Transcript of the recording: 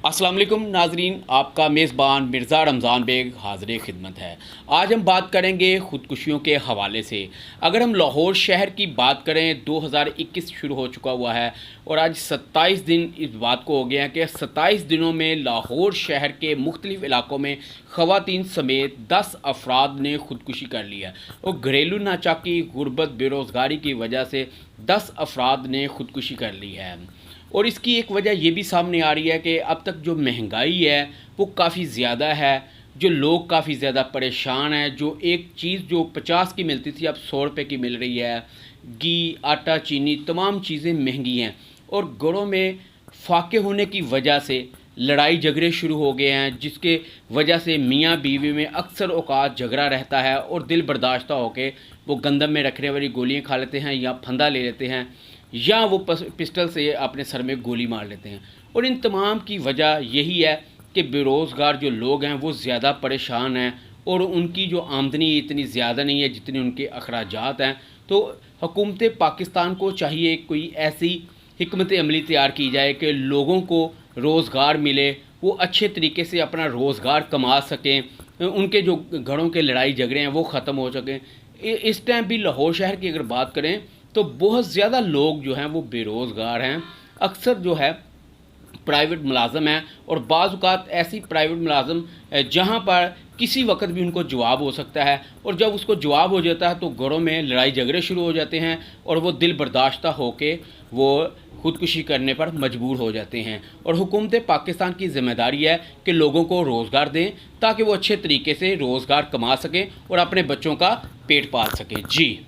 अस्सलाम वालेकुम नाजरीन, आपका मेज़बान मिर्ज़ा रमज़ान बेग हाज़िर खिदमत है। आज हम बात करेंगे ख़ुदकुशियों के हवाले से। अगर हम लाहौर शहर की बात करें, 2021 शुरू हो चुका हुआ है और आज 27 दिन इस बात को हो गया है कि 27 दिनों में लाहौर शहर के मुख्तलिफ़ इलाकों में ख़वातीन समेत 10 अफराद ने ख़ुदकुशी कर ली है और घरेलू नाचाकी, गुर्बत, बेरोज़गारी की वजह से 10 अफराद ने ख़ुदकुशी कर ली है। और इसकी एक वजह ये भी सामने आ रही है कि अब तक जो महंगाई है वो काफ़ी ज़्यादा है, जो लोग काफ़ी ज़्यादा परेशान हैं। जो एक चीज़ जो 50 की मिलती थी अब 100 रुपये की मिल रही है। घी, आटा, चीनी, तमाम चीज़ें महंगी हैं और घरों में फाके होने की वजह से लड़ाई झगड़े शुरू हो गए हैं, जिसके वजह से मियाँ बीवी में अक्सर औक़ात झगड़ा रहता है और दिल बर्दाश्त होकर वो गंदम में रखने वाली गोलियाँ खा लेते हैं या फंदा ले लेते हैं या वो पिस्टल से अपने सर में गोली मार लेते हैं। और इन तमाम की वजह यही है कि बेरोज़गार जो लोग हैं वो ज़्यादा परेशान हैं और उनकी जो आमदनी इतनी ज़्यादा नहीं है जितने उनके अखराजात हैं। तो हुकूमत पाकिस्तान को चाहिए कोई ऐसी हिकमत अमली तैयार की जाए कि लोगों को रोज़गार मिले, वो अच्छे तरीके से अपना रोज़गार कमा सकें, उनके जो घरों के लड़ाई झगड़े हैं वो ख़त्म हो सकें। इस टाइम भी लाहौर शहर की अगर बात करें तो बहुत ज़्यादा लोग जो हैं वो बेरोज़गार हैं। अक्सर जो है प्राइवेट मुलाज़म हैं और बाज़ औक़ात ऐसी प्राइवेट मुलाज़म जहाँ पर किसी वक्त भी उनको जवाब हो सकता है और जब उसको जवाब हो जाता है तो घरों में लड़ाई झगड़े शुरू हो जाते हैं और वो दिल बर्दाश्त होकर वो ख़ुदकुशी करने पर मजबूर हो जाते हैं। और हुकूमत पाकिस्तान की ज़िम्मेदारी है कि लोगों को रोज़गार दें ताकि वो अच्छे तरीके से रोज़गार कमा सकें और अपने बच्चों का पेट पाल सकें। जी।